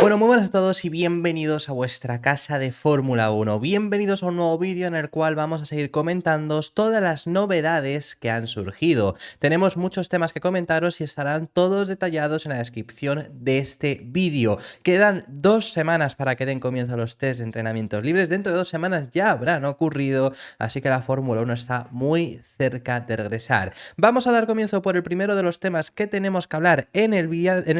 Bueno, muy buenas a todos y bienvenidos a vuestra casa de Fórmula 1. Bienvenidos a un nuevo vídeo en el cual vamos a seguir comentando todas las novedades que han surgido. Tenemos muchos temas que comentaros y estarán todos detallados en la descripción de este vídeo. Quedan 2 semanas para que den comienzo los test de entrenamientos libres. Dentro de 2 semanas ya habrán ocurrido, así que la Fórmula 1 está muy cerca de regresar. Vamos a dar comienzo por el primero de los temas que tenemos que hablar en el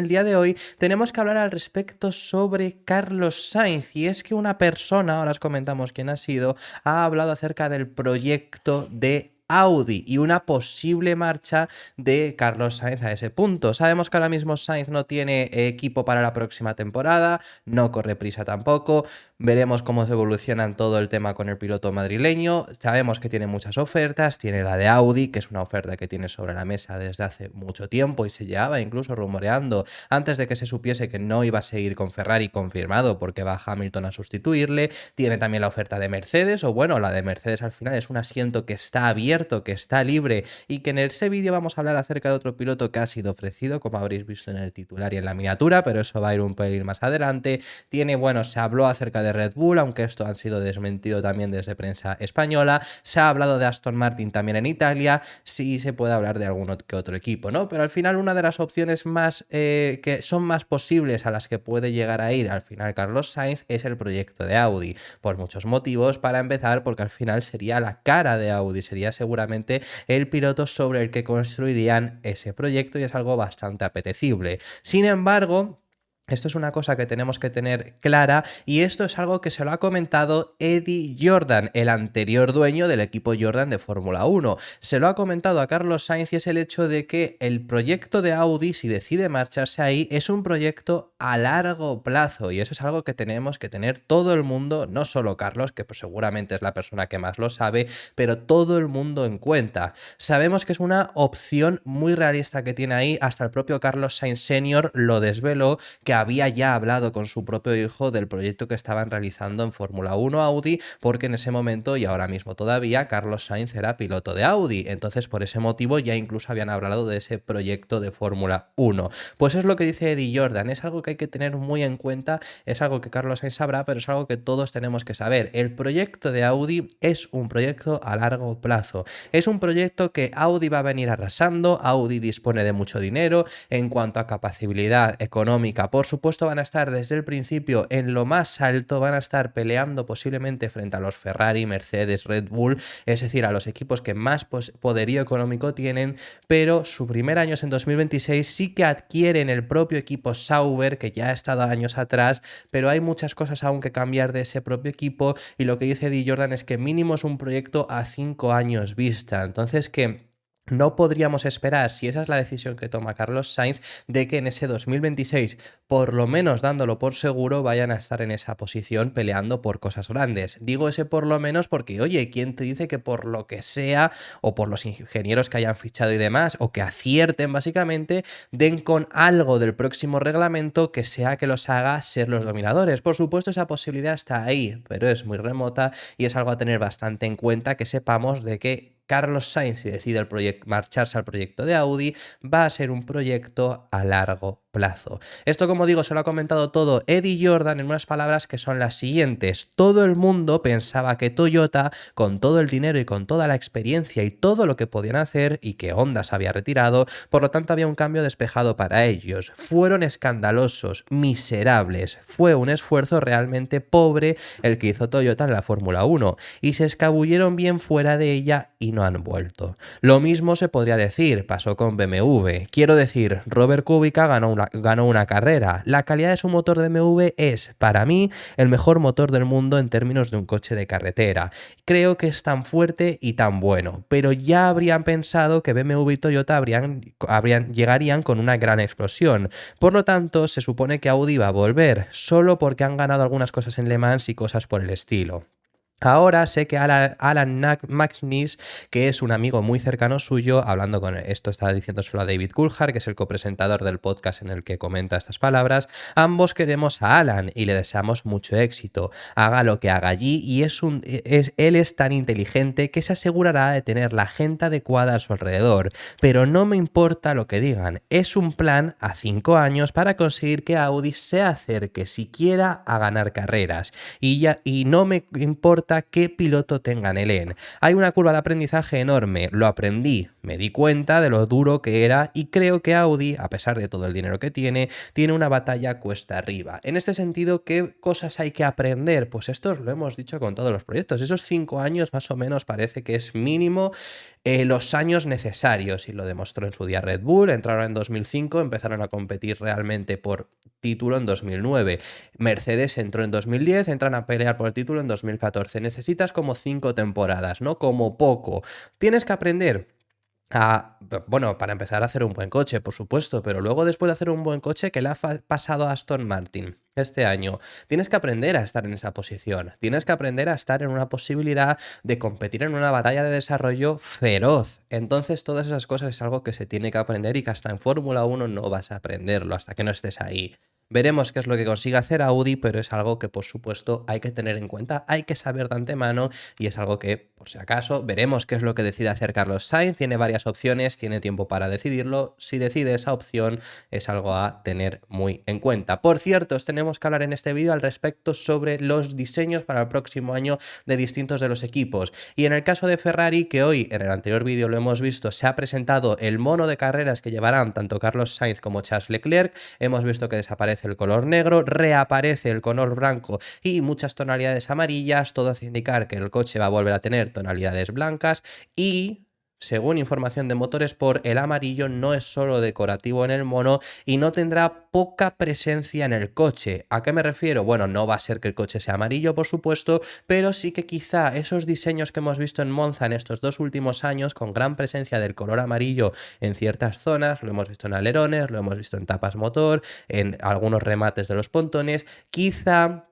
día de hoy. Tenemos que hablar al respecto sobre Carlos Sainz, y es que una persona, ahora os comentamos quién ha sido, ha hablado acerca del proyecto de Audi y una posible marcha de Carlos Sainz a ese punto. Sabemos que ahora mismo Sainz no tiene equipo para la próxima temporada, no corre prisa tampoco, veremos cómo se evoluciona todo el tema con el piloto madrileño. Sabemos que tiene muchas ofertas, tiene la de Audi, que es una oferta que tiene sobre la mesa desde hace mucho tiempo y se llevaba incluso rumoreando antes de que se supiese que no iba a seguir con Ferrari, confirmado porque va Hamilton a sustituirle. Tiene también la oferta de Mercedes, o bueno, la de Mercedes al final es un asiento que está abierto, que está libre, y que en ese vídeo vamos a hablar acerca de otro piloto que ha sido ofrecido, como habréis visto en el titular y en la miniatura, pero eso va a ir un pelín más adelante. Tiene, bueno, se habló acerca de Red Bull, aunque esto han sido desmentido también desde prensa española. Se ha hablado de Aston Martin también en Italia, sí se puede hablar de algún que otro equipo, ¿no? Pero al final una de las opciones más que son más posibles a las que puede llegar a ir al final Carlos Sainz es el proyecto de Audi, por muchos motivos. Para empezar, porque al final sería la cara de Audi, sería seguramente el piloto sobre el que construirían ese proyecto, y es algo bastante apetecible. Sin embargo, esto es una cosa que tenemos que tener clara, y esto es algo que se lo ha comentado Eddie Jordan, el anterior dueño del equipo Jordan de Fórmula 1. Se lo ha comentado a Carlos Sainz, y es el hecho de que el proyecto de Audi, si decide marcharse ahí, es un proyecto a largo plazo, y eso es algo que tenemos que tener todo el mundo, no solo Carlos, que pues seguramente es la persona que más lo sabe, pero todo el mundo en cuenta. Sabemos que es una opción muy realista que tiene ahí, hasta el propio Carlos Sainz Sr. lo desveló, que había ya hablado con su propio hijo del proyecto que estaban realizando en Fórmula 1 Audi, porque en ese momento y ahora mismo todavía Carlos Sainz era piloto de Audi, entonces por ese motivo ya incluso habían hablado de ese proyecto de Fórmula 1. Pues es lo que dice Eddie Jordan, es algo que hay que tener muy en cuenta, es algo que Carlos Sainz sabrá, pero es algo que todos tenemos que saber. El proyecto de Audi es un proyecto a largo plazo, es un proyecto que Audi va a venir arrasando. Audi dispone de mucho dinero en cuanto a capacidad económica. Por supuesto, van a estar desde el principio en lo más alto, van a estar peleando posiblemente frente a los Ferrari, Mercedes, Red Bull, es decir, a los equipos que más poderío económico tienen, pero su primer año es en 2026, sí que adquieren el propio equipo Sauber, que ya ha estado años atrás, pero hay muchas cosas aún que cambiar de ese propio equipo, y lo que dice Eddie Jordan es que mínimo es un proyecto a 5 años vista, entonces que no podríamos esperar, si esa es la decisión que toma Carlos Sainz, de que en ese 2026, por lo menos dándolo por seguro, vayan a estar en esa posición peleando por cosas grandes. Digo ese por lo menos porque, oye, ¿quién te dice que por lo que sea, o por los ingenieros que hayan fichado y demás, o que acierten básicamente, den con algo del próximo reglamento que sea que los haga ser los dominadores? Por supuesto, esa posibilidad está ahí, pero es muy remota, y es algo a tener bastante en cuenta, que sepamos de que Carlos Sainz, si decide marcharse al proyecto de Audi, va a ser un proyecto a largo plazo. Esto, como digo, se lo ha comentado todo Eddie Jordan en unas palabras que son las siguientes: todo el mundo pensaba que Toyota, con todo el dinero y con toda la experiencia y todo lo que podían hacer, y que Honda se había retirado, por lo tanto había un cambio despejado para ellos. Fueron escandalosos, miserables, fue un esfuerzo realmente pobre el que hizo Toyota en la Fórmula 1, y se escabulleron bien fuera de ella y no han vuelto. Lo mismo se podría decir, pasó con BMW. Quiero decir, Robert Kubica ganó una carrera. La calidad de su motor de BMW es, para mí, el mejor motor del mundo en términos de un coche de carretera. Creo que es tan fuerte y tan bueno, pero ya habrían pensado que BMW y Toyota llegarían con una gran explosión. Por lo tanto, se supone que Audi va a volver, solo porque han ganado algunas cosas en Le Mans y cosas por el estilo. Ahora sé que Alan Magnis, que es un amigo muy cercano suyo, hablando con esto, estaba diciéndoselo a David Coulthard, que es el copresentador del podcast en el que comenta estas palabras. Ambos queremos a Alan y le deseamos mucho éxito. Haga lo que haga allí y él es tan inteligente que se asegurará de tener la gente adecuada a su alrededor. Pero no me importa lo que digan. Es un plan a 5 años para conseguir que Audi se acerque siquiera a ganar carreras. Y no me importa qué piloto tengan Helen. Hay una curva de aprendizaje enorme, lo aprendí, me di cuenta de lo duro que era y creo que Audi, a pesar de todo el dinero que tiene una batalla cuesta arriba. En este sentido, ¿qué cosas hay que aprender? Pues esto lo hemos dicho con todos los proyectos. Esos 5 años más o menos parece que es mínimo los años necesarios, y lo demostró en su día Red Bull. Entraron en 2005, empezaron a competir realmente por título en 2009. Mercedes entró en 2010, entran a pelear por el título en 2014. Necesitas como 5 temporadas, ¿no? Como poco. Tienes que aprender bueno, para empezar a hacer un buen coche, por supuesto, pero luego después de hacer un buen coche, ¿qué le ha pasado a Aston Martin este año? Tienes que aprender a estar en esa posición, tienes que aprender a estar en una posibilidad de competir en una batalla de desarrollo feroz. Entonces todas esas cosas es algo que se tiene que aprender y que hasta en Fórmula 1 no vas a aprenderlo hasta que no estés ahí. Veremos qué es lo que consigue hacer Audi, pero es algo que por supuesto hay que tener en cuenta, hay que saber de antemano, y es algo que, por si acaso, veremos qué es lo que decide hacer Carlos Sainz. Tiene varias opciones, tiene tiempo para decidirlo. Si decide esa opción, es algo a tener muy en cuenta. Por cierto, os tenemos que hablar en este vídeo al respecto sobre los diseños para el próximo año de distintos de los equipos. Y en el caso de Ferrari, que hoy en el anterior vídeo lo hemos visto, se ha presentado el mono de carreras que llevarán tanto Carlos Sainz como Charles Leclerc. Hemos visto que desaparece el color negro, reaparece el color blanco y muchas tonalidades amarillas. Todo hace indicar que el coche va a volver a tener tonalidades blancas y, según información de Motorsport, el amarillo no es solo decorativo en el mono y no tendrá poca presencia en el coche. ¿A qué me refiero? Bueno, no va a ser que el coche sea amarillo, por supuesto, pero sí que quizá esos diseños que hemos visto en Monza en estos 2 últimos años, con gran presencia del color amarillo en ciertas zonas, lo hemos visto en alerones, lo hemos visto en tapas motor, en algunos remates de los pontones, quizá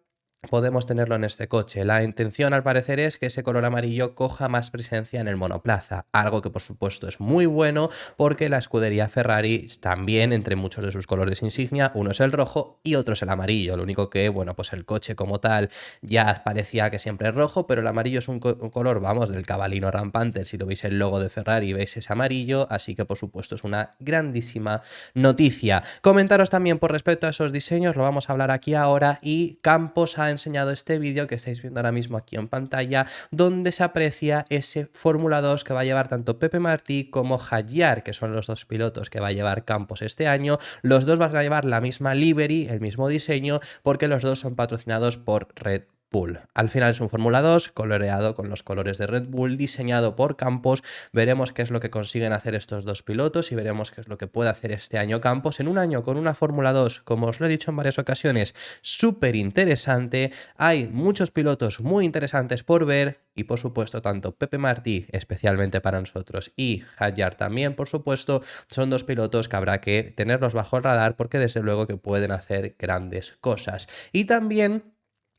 podemos tenerlo en este coche. La intención, al parecer, es que ese color amarillo coja más presencia en el monoplaza, algo que por supuesto es muy bueno porque la escudería Ferrari también, entre muchos de sus colores insignia, uno es el rojo y otro es el amarillo. Lo único que, bueno, pues el coche como tal ya parecía que siempre es rojo, pero el amarillo es un color, vamos, del cabalino rampante. Si lo veis el logo de Ferrari veis ese amarillo, así que por supuesto es una grandísima noticia. Comentaros también por respecto a esos diseños, lo vamos a hablar aquí ahora, y Campos ha enseñado este vídeo que estáis viendo ahora mismo aquí en pantalla, donde se aprecia ese Fórmula 2 que va a llevar tanto Pepe Martí como Hadjar, que son los 2 pilotos que va a llevar Campos este año. Los 2 van a llevar la misma livery, el mismo diseño, porque los 2 son patrocinados por Red Bull. Al final es un Fórmula 2 coloreado con los colores de Red Bull, diseñado por Campos. Veremos qué es lo que consiguen hacer estos 2 pilotos y veremos qué es lo que puede hacer este año Campos en un año con una Fórmula 2, como os lo he dicho en varias ocasiones, súper interesante. Hay muchos pilotos muy interesantes por ver y, por supuesto, tanto Pepe Martí, especialmente para nosotros, y Hadjar también, por supuesto, son 2 pilotos que habrá que tenerlos bajo el radar porque desde luego que pueden hacer grandes cosas. Y también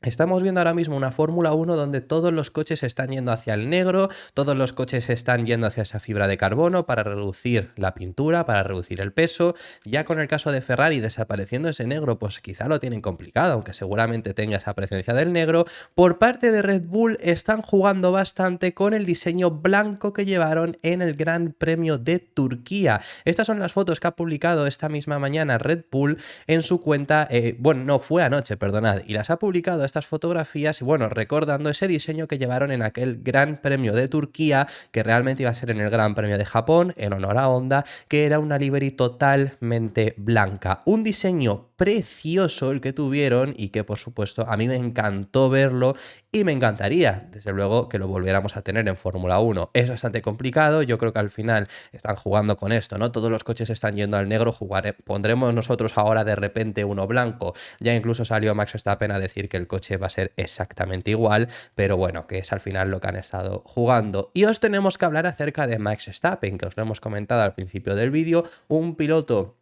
estamos viendo ahora mismo una Fórmula 1 donde todos los coches están yendo hacia el negro, todos los coches están yendo hacia esa fibra de carbono para reducir la pintura, para reducir el peso. Ya con el caso de Ferrari desapareciendo ese negro, pues quizá lo tienen complicado, aunque seguramente tenga esa presencia del negro. Por parte de Red Bull están jugando bastante con el diseño blanco que llevaron en el Gran Premio de Turquía. Estas son las fotos que ha publicado esta misma mañana Red Bull en su cuenta, bueno, no, fue anoche, perdonad, y las ha publicado estas fotografías y, bueno, recordando ese diseño que llevaron en aquel Gran Premio de Turquía, que realmente iba a ser en el Gran Premio de Japón, en honor a Honda, que era una livery totalmente blanca. Un diseño precioso el que tuvieron y que, por supuesto, a mí me encantó verlo y me encantaría, desde luego, que lo volviéramos a tener en Fórmula 1. Es bastante complicado, yo creo que al final están jugando con esto, ¿no? Todos los coches están yendo al negro, pondremos nosotros ahora de repente uno blanco. Ya incluso salió Max Verstappen a decir que el coche va a ser exactamente igual, pero bueno, que es al final lo que han estado jugando. Y os tenemos que hablar acerca de Max Verstappen, que os lo hemos comentado al principio del vídeo, un piloto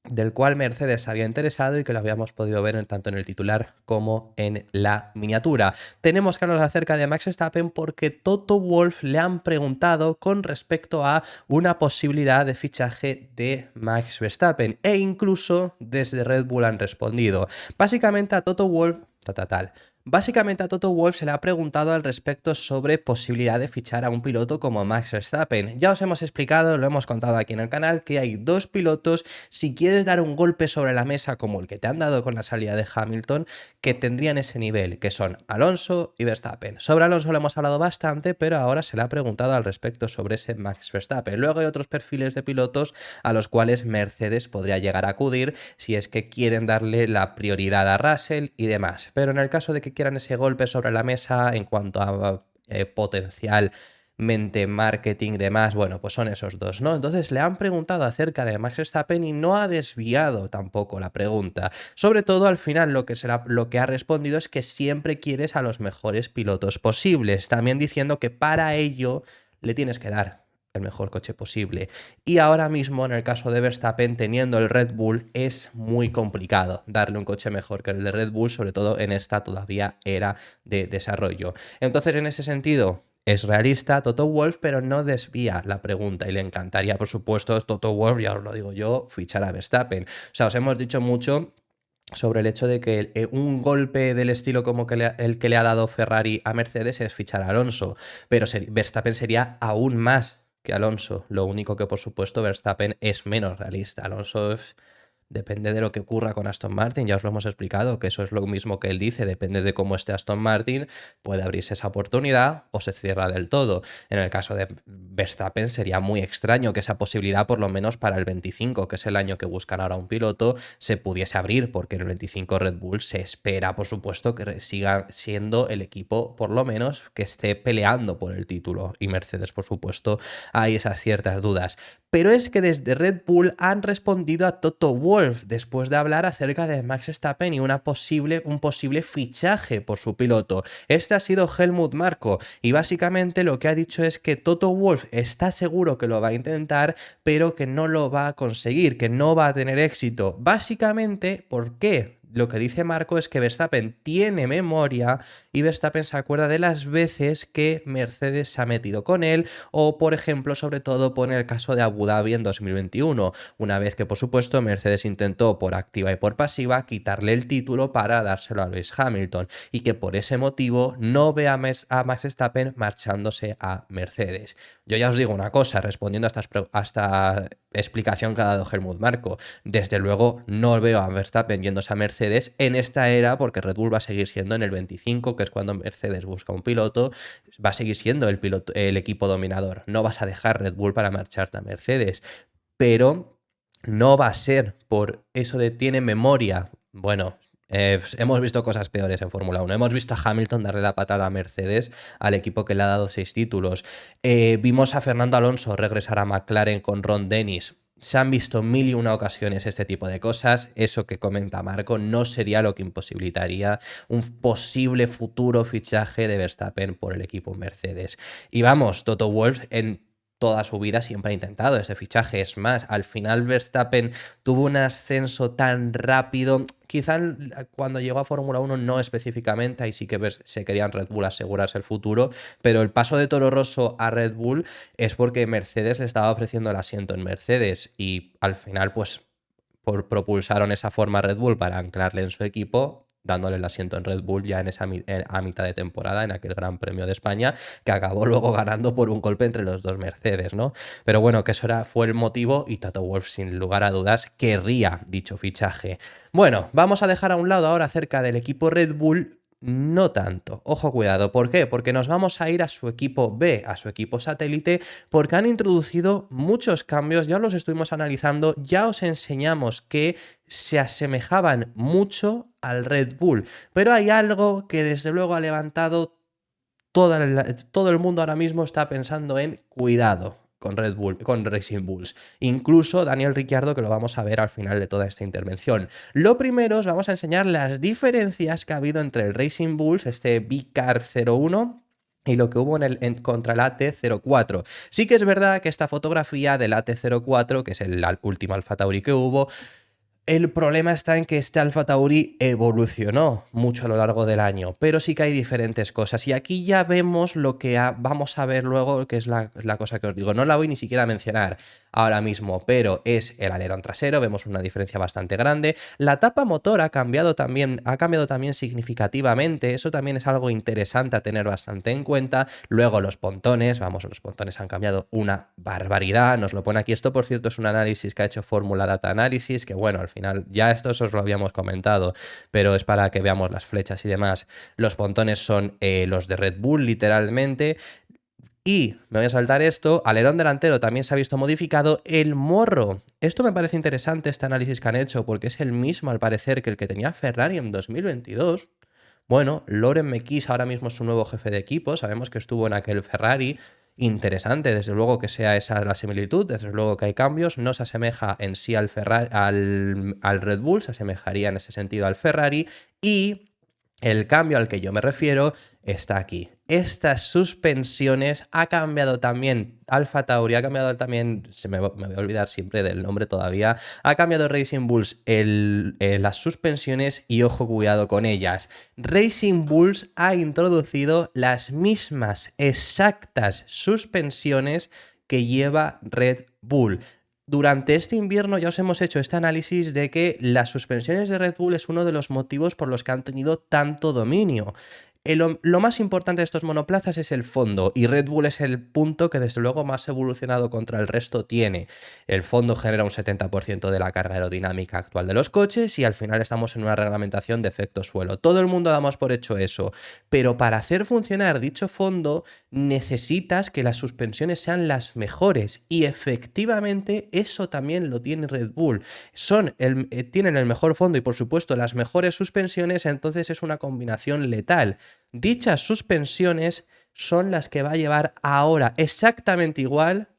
del cual Mercedes se había interesado y que lo habíamos podido ver tanto en el titular como en la miniatura. Tenemos que hablar acerca de Max Verstappen porque Toto Wolff le han preguntado con respecto a una posibilidad de fichaje de Max Verstappen e incluso desde Red Bull han respondido. Básicamente a Toto Wolff Básicamente a Toto Wolff se le ha preguntado al respecto sobre posibilidad de fichar a un piloto como Max Verstappen. Ya os hemos explicado, lo hemos contado aquí en el canal, que hay dos pilotos, si quieres dar un golpe sobre la mesa como el que te han dado con la salida de Hamilton, que tendrían ese nivel, que son Alonso y Verstappen. Sobre Alonso lo hemos hablado bastante, pero ahora se le ha preguntado al respecto sobre ese Max Verstappen. Luego hay otros perfiles de pilotos a los cuales Mercedes podría llegar a acudir si es que quieren darle la prioridad a Russell y demás. Pero en el caso de que quieran ese golpe sobre la mesa en cuanto a potencialmente marketing y demás, bueno, pues son esos dos, ¿no? Entonces le han preguntado acerca de Max Verstappen y no ha desviado tampoco la pregunta. Sobre todo al final lo que ha respondido es que siempre quieres a los mejores pilotos posibles, también diciendo que para ello le tienes que dar el mejor coche posible. Y ahora mismo, en el caso de Verstappen, teniendo el Red Bull, es muy complicado darle un coche mejor que el de Red Bull, sobre todo en esta todavía era de desarrollo. Entonces, en ese sentido, es realista Toto Wolff, pero no desvía la pregunta y le encantaría, por supuesto, Toto Wolff, ya os lo digo yo, fichar a Verstappen. O sea, os hemos dicho mucho sobre el hecho de que un golpe del estilo como el que le ha dado Ferrari a Mercedes es fichar a Alonso, pero Verstappen sería aún más que Alonso. Lo único que, por supuesto, Verstappen es menos realista. Alonso depende de lo que ocurra con Aston Martin, ya os lo hemos explicado, que eso es lo mismo que él dice, depende de cómo esté Aston Martin, puede abrirse esa oportunidad o se cierra del todo. En el caso de Verstappen sería muy extraño que esa posibilidad, por lo menos para el 25, que es el año que buscan ahora un piloto, se pudiese abrir, porque en el 25 Red Bull se espera, por supuesto, que siga siendo el equipo, por lo menos, que esté peleando por el título, y Mercedes, por supuesto, hay esas ciertas dudas. Pero es que desde Red Bull han respondido a Toto Wolff después de hablar acerca de Max Verstappen y un posible fichaje por su piloto. Este ha sido Helmut Marko y básicamente lo que ha dicho es que Toto Wolff está seguro que lo va a intentar, pero que no lo va a conseguir, que no va a tener éxito. Básicamente, ¿por qué? Lo que dice Marko es que Verstappen tiene memoria y Verstappen se acuerda de las veces que Mercedes se ha metido con él o, por ejemplo, sobre todo pone el caso de Abu Dhabi en 2021, una vez que, por supuesto, Mercedes intentó por activa y por pasiva quitarle el título para dárselo a Lewis Hamilton y que por ese motivo no ve a Max Verstappen marchándose a Mercedes. Yo ya os digo una cosa, respondiendo a esta explicación que ha dado Helmut Marko, desde luego no veo a Verstappen yéndose a Mercedes en esta era porque Red Bull va a seguir siendo en el 25, que es cuando Mercedes busca un piloto, va a seguir siendo el equipo dominador. No vas a dejar Red Bull para marcharte a Mercedes, pero no va a ser por eso de tiene memoria. Bueno, hemos visto cosas peores en Fórmula 1. Hemos visto a Hamilton darle la patada a Mercedes, al equipo que le ha dado 6 títulos. Vimos a Fernando Alonso regresar a McLaren con Ron Dennis. Se han visto 1001 ocasiones este tipo de cosas. Eso que comenta Marko no sería lo que imposibilitaría un posible futuro fichaje de Verstappen por el equipo Mercedes. Y vamos, Toto Wolff en toda su vida siempre ha intentado ese fichaje. Es más, al final Verstappen tuvo un ascenso tan rápido. Quizá cuando llegó a Fórmula 1 no específicamente, ahí sí que se querían Red Bull asegurarse el futuro, pero el paso de Toro Rosso a Red Bull es porque Mercedes le estaba ofreciendo el asiento en Mercedes y al final pues propulsaron esa forma a Red Bull para anclarle en su equipo, dándole el asiento en Red Bull ya a mitad de temporada en aquel Gran Premio de España que acabó luego ganando por un golpe entre los dos Mercedes, ¿no? Pero bueno, que eso fue el motivo y Toto Wolff sin lugar a dudas querría dicho fichaje. Bueno, vamos a dejar a un lado ahora acerca del equipo Red Bull. No tanto. Ojo, cuidado. ¿Por qué? Porque nos vamos a ir a su equipo B, a su equipo satélite, porque han introducido muchos cambios, ya los estuvimos analizando, ya os enseñamos que se asemejaban mucho al Red Bull, pero hay algo que desde luego ha levantado todo el mundo ahora mismo está pensando en cuidado con Red Bull, con Racing Bulls. Incluso Daniel Ricciardo, que lo vamos a ver al final de toda esta intervención. Lo primero os vamos a enseñar las diferencias que ha habido entre el Racing Bulls, este Vicar 01, y lo que hubo contra el AT04. Sí que es verdad que esta fotografía del AT04, que es el último Alfa Tauri que hubo, El problema está en que este Alfa Tauri evolucionó mucho a lo largo del año, pero sí que hay diferentes cosas. Y aquí ya vemos lo que vamos a ver luego, que es la cosa que os digo. No la voy ni siquiera a mencionar ahora mismo, pero es el alerón trasero, vemos una diferencia bastante grande. La tapa motor ha cambiado también significativamente, eso también es algo interesante a tener bastante en cuenta. Luego los pontones, los pontones han cambiado una barbaridad, nos lo pone aquí. Esto, por cierto, es un análisis que ha hecho Fórmula Data Analysis, que bueno, al final ya esto os lo habíamos comentado, pero es para que veamos las flechas y demás. Los pontones son los de Red Bull, literalmente. Y me voy a saltar esto, alerón delantero también se ha visto modificado, el morro. Esto me parece interesante, este análisis que han hecho, porque es el mismo al parecer que el que tenía Ferrari en 2022. Bueno, Loren Mekies ahora mismo es su nuevo jefe de equipo, sabemos que estuvo en aquel Ferrari. Interesante, desde luego que sea esa la similitud, desde luego que hay cambios, no se asemeja en sí al Red Bull, se asemejaría en ese sentido al Ferrari, y el cambio al que yo me refiero está aquí. Estas suspensiones ha cambiado también Alfa Tauri, ha cambiado también, me voy a olvidar siempre del nombre todavía, ha cambiado Racing Bulls las suspensiones y ojo, cuidado con ellas. Racing Bulls ha introducido las mismas exactas suspensiones que lleva Red Bull. Durante este invierno ya os hemos hecho este análisis de que las suspensiones de Red Bull es uno de los motivos por los que han tenido tanto dominio. Lo más importante de estos monoplazas es el fondo, y Red Bull es el punto que desde luego más evolucionado contra el resto tiene. El fondo genera un 70% de la carga aerodinámica actual de los coches y al final estamos en una reglamentación de efecto suelo. Todo el mundo damos por hecho eso, pero para hacer funcionar dicho fondo necesitas que las suspensiones sean las mejores, y efectivamente eso también lo tiene Red Bull. Tienen el mejor fondo y por supuesto las mejores suspensiones, entonces es una combinación letal. Dichas suspensiones son las que va a llevar ahora exactamente igual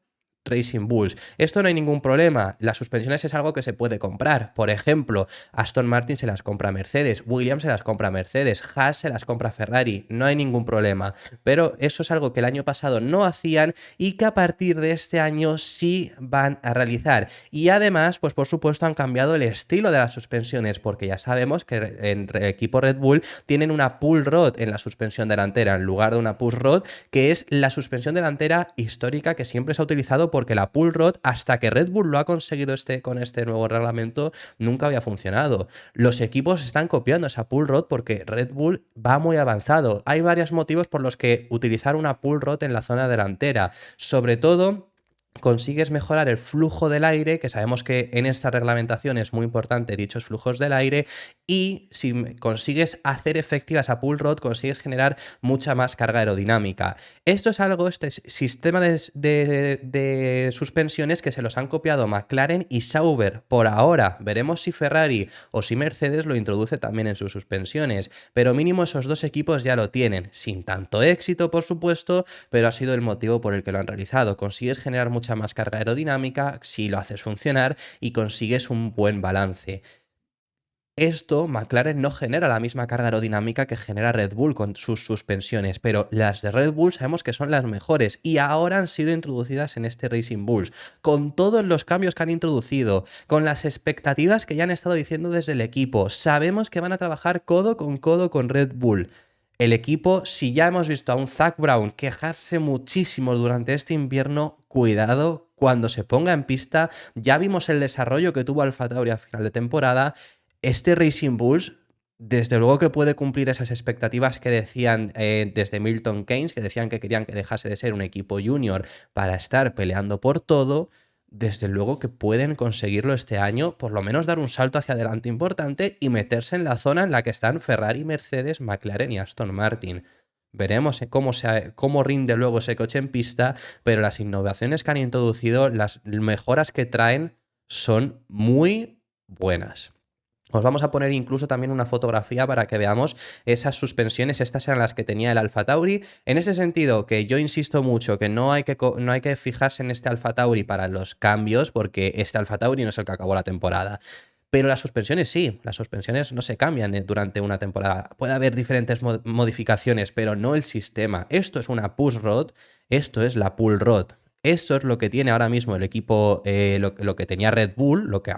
Racing Bulls. Esto no hay ningún problema, las suspensiones es algo que se puede comprar. Por ejemplo, Aston Martin se las compra Mercedes, Williams se las compra Mercedes, Haas se las compra Ferrari, no hay ningún problema. Pero eso es algo que el año pasado no hacían y que a partir de este año sí van a realizar. Y además, pues por supuesto han cambiado el estilo de las suspensiones, porque ya sabemos que en el equipo Red Bull tienen una pull rod en la suspensión delantera en lugar de una push rod, que es la suspensión delantera histórica que siempre se ha utilizado, porque la pull rod, hasta que Red Bull lo ha conseguido con este nuevo reglamento, nunca había funcionado. Los equipos están copiando esa pull rod porque Red Bull va muy avanzado. Hay varios motivos por los que utilizar una pull rod en la zona delantera. Sobre todo, consigues mejorar el flujo del aire, que sabemos que en esta reglamentación es muy importante dichos flujos del aire, y si consigues hacer efectiva esa pull rod, consigues generar mucha más carga aerodinámica. Esto es algo, este sistema de suspensiones que se los han copiado McLaren y Sauber. Por ahora, veremos si Ferrari o si Mercedes lo introduce también en sus suspensiones, pero mínimo esos dos equipos ya lo tienen, sin tanto éxito, por supuesto, pero ha sido el motivo por el que lo han realizado. Consigues generar mucha más carga aerodinámica si lo haces funcionar y consigues un buen balance. Esto, McLaren no genera la misma carga aerodinámica que genera Red Bull con sus suspensiones, pero las de Red Bull sabemos que son las mejores y ahora han sido introducidas en este Racing Bulls. Con todos los cambios que han introducido, con las expectativas que ya han estado diciendo desde el equipo, sabemos que van a trabajar codo con Red Bull. El equipo, si ya hemos visto a un Zak Brown quejarse muchísimo durante este invierno, cuidado cuando se ponga en pista. Ya vimos el desarrollo que tuvo Alfa Tauri a final de temporada. Este Racing Bulls, desde luego que puede cumplir esas expectativas que decían desde Milton Keynes, que decían que querían que dejase de ser un equipo junior para estar peleando por todo. Desde luego que pueden conseguirlo este año, por lo menos dar un salto hacia adelante importante y meterse en la zona en la que están Ferrari, Mercedes, McLaren y Aston Martin. Veremos cómo rinde luego ese coche en pista, pero las innovaciones que han introducido, las mejoras que traen son muy buenas. Os vamos a poner incluso también una fotografía para que veamos esas suspensiones. Estas eran las que tenía el Alfa Tauri. En ese sentido, que yo insisto mucho que no hay que fijarse en este Alfa Tauri para los cambios, porque este Alfa Tauri no es el que acabó la temporada. Pero las suspensiones sí, las suspensiones no se cambian durante una temporada. Puede haber diferentes modificaciones, pero no el sistema. Esto es una push rod, esto es la pull rod. Eso es lo que tiene ahora mismo el equipo, lo que tenía Red Bull, lo que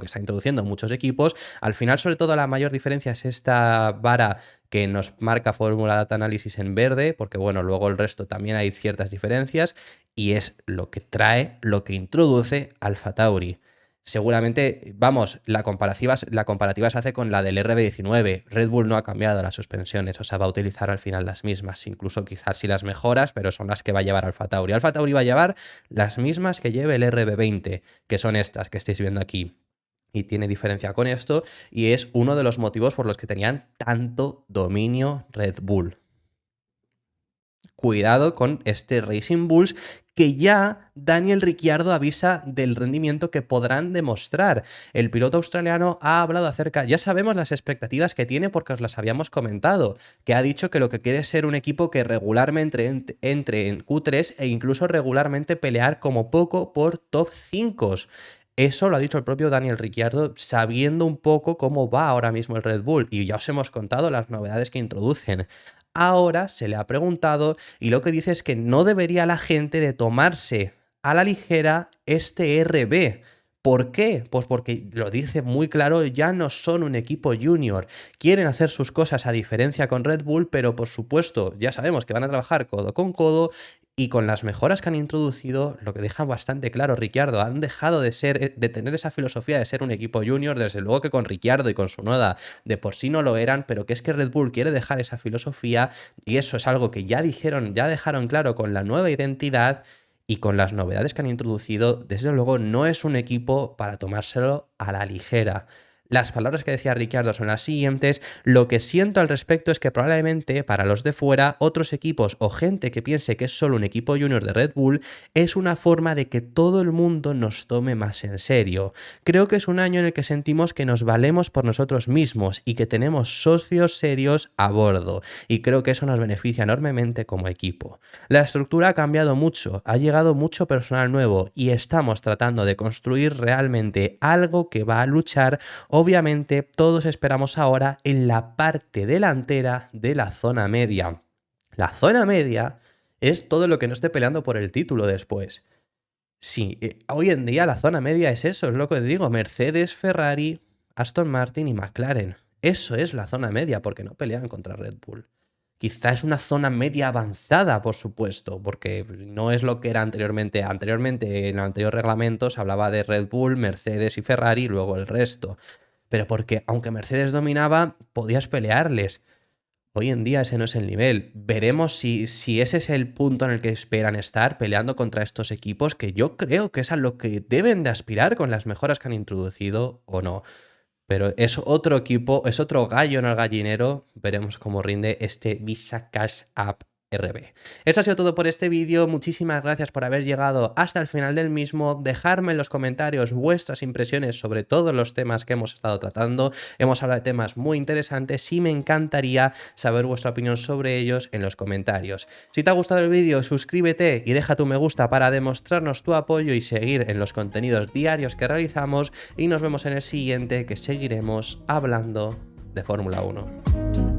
está introduciendo muchos equipos. Al final, sobre todo, la mayor diferencia es esta vara que nos marca Fórmula Data Analysis en verde, porque bueno, luego el resto también hay ciertas diferencias, y es lo que trae, lo que introduce AlphaTauri. Seguramente, vamos, la comparativa se hace con la del RB19. Red Bull no ha cambiado las suspensiones, o sea, va a utilizar al final las mismas, incluso quizás sí las mejoras, pero son las que va a llevar AlphaTauri. AlphaTauri va a llevar las mismas que lleve el RB20, que son estas que estáis viendo aquí. Y tiene diferencia con esto, y es uno de los motivos por los que tenían tanto dominio Red Bull. Cuidado con este Racing Bulls, que ya Daniel Ricciardo avisa del rendimiento que podrán demostrar. El piloto australiano ha hablado acerca, ya sabemos las expectativas que tiene porque os las habíamos comentado, que ha dicho que lo que quiere es ser un equipo que regularmente entre en Q3 e incluso regularmente pelear como poco por top 5. Eso lo ha dicho el propio Daniel Ricciardo, sabiendo un poco cómo va ahora mismo el Red Bull, y ya os hemos contado las novedades que introducen. Ahora se le ha preguntado y lo que dice es que no debería la gente de tomarse a la ligera este RB. ¿Por qué? Pues porque lo dice muy claro, ya no son un equipo junior. Quieren hacer sus cosas a diferencia con Red Bull, pero por supuesto ya sabemos que van a trabajar codo con codo. Y con las mejoras que han introducido, lo que deja bastante claro Ricciardo, han dejado de tener esa filosofía de ser un equipo junior. Desde luego que con Ricciardo y con su Tsunoda de por sí no lo eran, pero que es que Red Bull quiere dejar esa filosofía, y eso es algo que ya dejaron claro con la nueva identidad y con las novedades que han introducido. Desde luego no es un equipo para tomárselo a la ligera. Las palabras que decía Ricciardo son las siguientes: lo que siento al respecto es que probablemente para los de fuera, otros equipos o gente que piense que es solo un equipo junior de Red Bull, es una forma de que todo el mundo nos tome más en serio. Creo que es un año en el que sentimos que nos valemos por nosotros mismos y que tenemos socios serios a bordo, y creo que eso nos beneficia enormemente como equipo. La estructura ha cambiado mucho, ha llegado mucho personal nuevo y estamos tratando de construir realmente algo que va a luchar. Obviamente, todos esperamos ahora en la parte delantera de la zona media. La zona media es todo lo que no esté peleando por el título después. Sí, hoy en día la zona media es eso, es lo que digo: Mercedes, Ferrari, Aston Martin y McLaren. Eso es la zona media, porque no pelean contra Red Bull. Quizá es una zona media avanzada, por supuesto, porque no es lo que era anteriormente. Anteriormente, en el anterior reglamento, se hablaba de Red Bull, Mercedes y Ferrari, y luego el resto. Pero porque aunque Mercedes dominaba, podías pelearles. Hoy en día ese no es el nivel. Veremos si ese es el punto en el que esperan estar, peleando contra estos equipos, que yo creo que es a lo que deben de aspirar con las mejoras que han introducido, o no. Pero es otro equipo, es otro gallo en el gallinero. Veremos cómo rinde este Visa Cash App RB. Eso ha sido todo por este vídeo. Muchísimas gracias por haber llegado hasta el final del mismo. Dejadme en los comentarios vuestras impresiones sobre todos los temas que hemos estado tratando. Hemos hablado de temas muy interesantes y me encantaría saber vuestra opinión sobre ellos en los comentarios. Si te ha gustado el vídeo, suscríbete y deja tu me gusta para demostrarnos tu apoyo y seguir en los contenidos diarios que realizamos, y nos vemos en el siguiente, que seguiremos hablando de Fórmula 1.